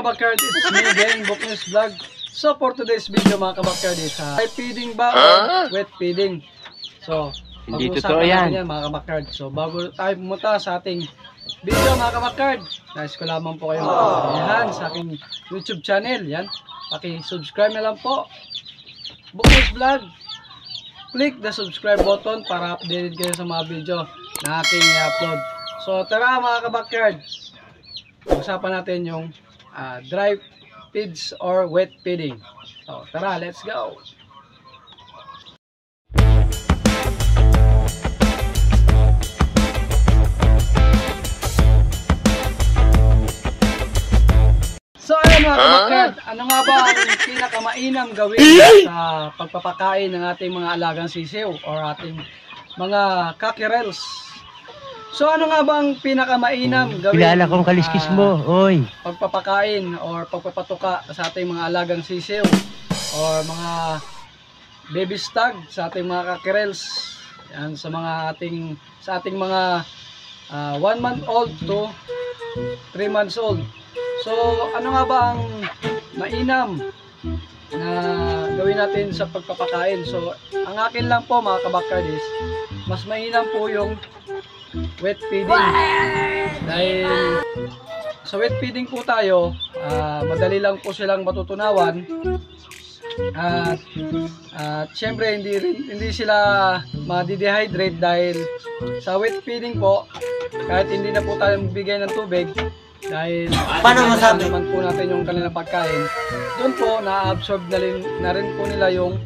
kabakyard, it's me again, Booknews Vlog. So for today's video mga kabakyard is dry feeding ba o wet feeding? So hindi totoo yan mga kabakyard. So bago tayo pumunta sa ating video mga kabakyard, nais ko lamang po kayong pagpapayahan sa aking YouTube channel. Yan, paki-subscribe na lang po, Booknews Vlog. Click the subscribe button para updated kayo sa mga video na aking i-upload. So tara mga kabakyard, usapan natin yung dry feeds or wet feeding. So tara, let's go. So ayun mga kabakyard, ano nga ba ang pinakamainam gawin sa pagpapakain ng ating mga alagang sisiw or ating mga cockerels? So ano nga ba ang pinakamainam gawin? Kilala kong kaliskis mo, oy. Pagpapakain or pagpapatuka sa ating mga alagang sisiw or mga baby stag sa ating mga cockerels. Yan, sa ating mga 1 month old to 3 months old. So ano nga ba ang mainam na gawin natin sa pagpapakain? So ang akin lang po mga kabakyard is mas mainam po yung wet feeding. Dahil sa wet feeding po tayo, madali lang po silang matutunawan. At syempre hindi sila ma-dehydrate dahil sa wet feeding po, kahit hindi na po tayo magbigay ng tubig, dahil paano masabi naman po natin yung kanilang pagkain, doon po na-absorb na rin po nila yung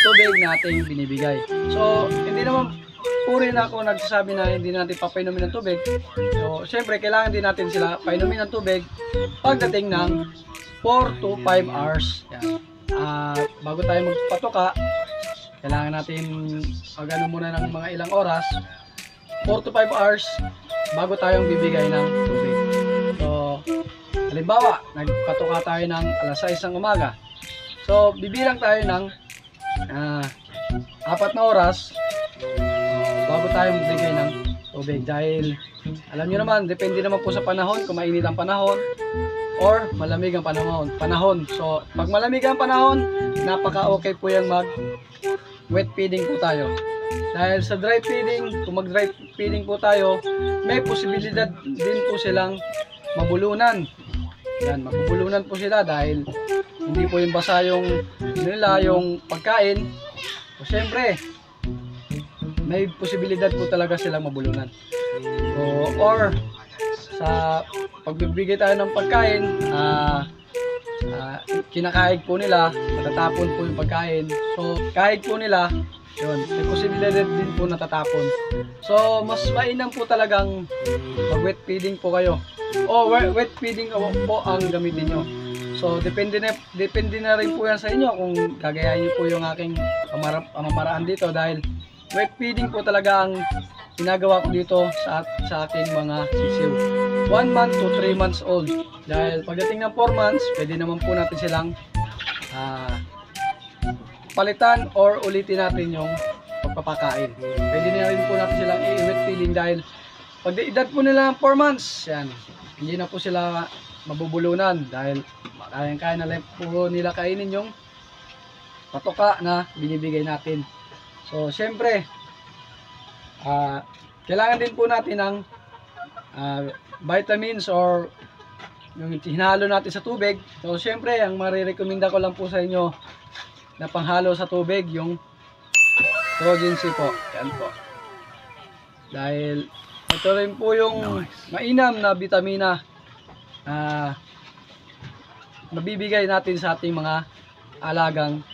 tubig na ating binibigay. So hindi naman po rin ako nagsasabi na hindi natin papainumin ng tubig. So syempre kailangan din natin sila painumin ng tubig pagdating ng 4 to 5 hours. Yan. Bago tayo magpatuka, kailangan natin pagano muna ng mga ilang oras, 4 to 5 hours bago tayong bibigay ng tubig. So halimbawa nagpatuka tayo ng alas 6 ng umaga, so bibilang tayo ng 4 na oras bago tayo magbigay ng tubig. Dahil alam nyo naman, depende naman po sa panahon, kung mainit ang panahon or malamig ang panahon. So pag malamig ang panahon, napaka okay po yung mag wet feeding po tayo. Dahil sa dry feeding, kung mag dry feeding po tayo, may posibilidad din po silang mabulunan. Yan, mabubulunan po sila dahil hindi po yung basa yung pagkain. So syempre may posibilidad po talaga silang mabulunan. So, or sa pagbibigay tayo ng pagkain, kinakaig po nila, matatapon po yung pagkain. So kaig po nila, yun, may posibilidad din po natatapon. So mas mainam po talagang mag wet feeding po kayo, o wet feeding po ang gamitin nyo. So depende na rin po yan sa inyo kung gagayahin nyo po yung aking pamamaraan dito. Dahil wet feeding po talaga ang ginagawa ko dito sa aking mga sisiw 1 month to 3 months old. Dahil pagdating ng 4 months, pwede naman po natin silang palitan or ulitin natin yung pagpapakain. Pwede na rin po natin silang i-wet feeding dahil pag edad po nila ng 4 months, yan, hindi na po sila mabubulunan dahil kaya na lang po nila kainin yung patuka na binibigay natin. So syempre kailangan din po natin ng vitamins or yung hinalo natin sa tubig. So syempre ang marirekomenda ko lang po sa inyo na panghalo sa tubig yung Trogency po. Yan po. Dahil ito rin po yung mainam na vitamina mabibigay natin sa ating mga alagang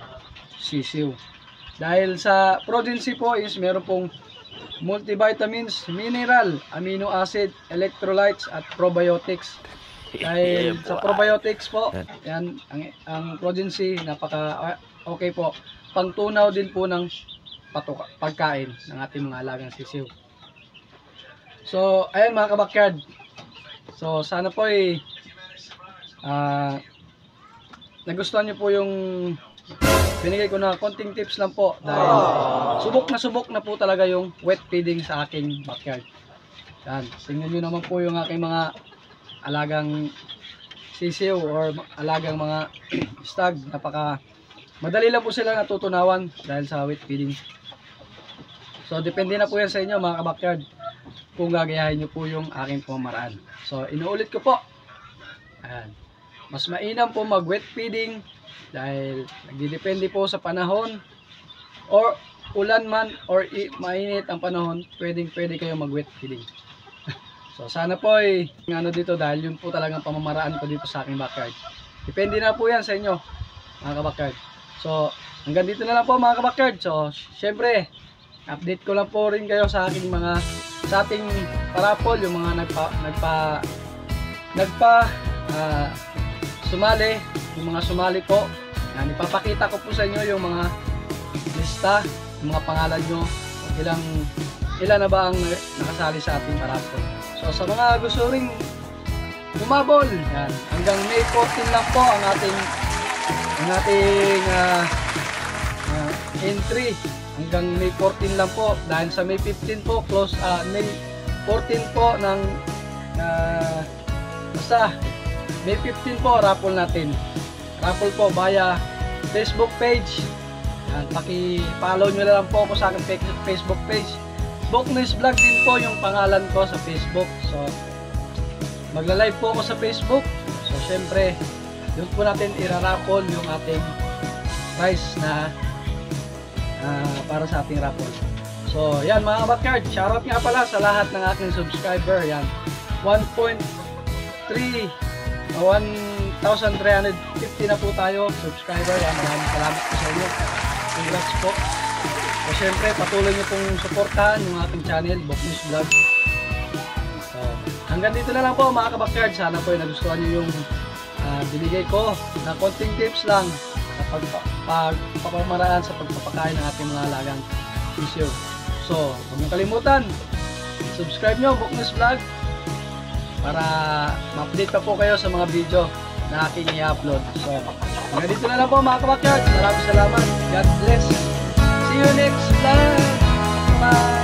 sisiw. Dahil sa Trogency po is meron pong multivitamins, mineral, amino acid, electrolytes at probiotics. Dahil sa probiotics po, yan ang Trogency, napaka okay po. Pangtunaw din po ng pagkain ng ating mga alagang sisiw. So ayan mga kabakyard. So sana po nagustuhan niyo po yung binigay ko na konting tips lang po. Dahil subok na po talaga yung wet feeding sa aking backyard. Yan, tingnan nyo naman po yung aking mga alagang sisiw or alagang mga stag. Madali lang po sila natutunawan dahil sa wet feeding. So depende na po yan sa inyo mga kabakyard kung gagayahin nyo po yung aking pamamaraan. So inuulit ko po, ayan, mas mainam po mag wet feeding dahil nagdidepende po sa panahon, or ulan man or mainit ang panahon, pwede kayo mag wet feeding. So sana po ay ano dito, dahil yun po talagang pamamaraan ko dito sa aking backyard. Depende na po yan sa inyo mga kabakyard. So hanggang dito na lang po mga kabakyard. So syempre update ko lang po rin kayo sa ating parapol, yung mga sumali, yung mga sumali po. Yan, ipapakita ko po sa inyo yung mga lista, yung mga pangalan nyo, ilan na ba ang nakasali sa ating parapol. So sa mga gusto ring bumabol, yan, hanggang May 14 lang po ang ating entry. Hanggang May 14 lang po, dahil sa May 15 po May 14 po ng basta May 15 po raffle natin. Raffle po via Facebook page. Yan, paki-follow nyo na lang po ako sa aking Facebook page. Boknoise Vlog din po yung pangalan ko sa Facebook. So magla-live po ako sa Facebook. So syempre doon po natin ira-raffle yung ating prize na para sa ating raffle. So yan mga kabakyard, shoutout nga pala sa lahat ng aking subscriber. Yan, 1,350 na po tayo subscriber. Yan, maraming salamat po sa inyo. Congrats po. So syempre patuloy nyo pong suportahan yung ating channel, Boknoise Vlog. So hanggang dito na lang po mga kabakyard. Sana po ay nagustuhan nyo yung binigay ko na konting tips lang sa pagpapamaraan sa pagpapakain ng ating mga alagang sisiw. So huwag nyo kalimutan, subscribe nyo Boknoise Vlog para ma-update pa po kayo sa mga video na aking i-upload. So hanggang dito na lang po mga kabakyard. Maraming salamat. God bless. See you next vlog. Bye.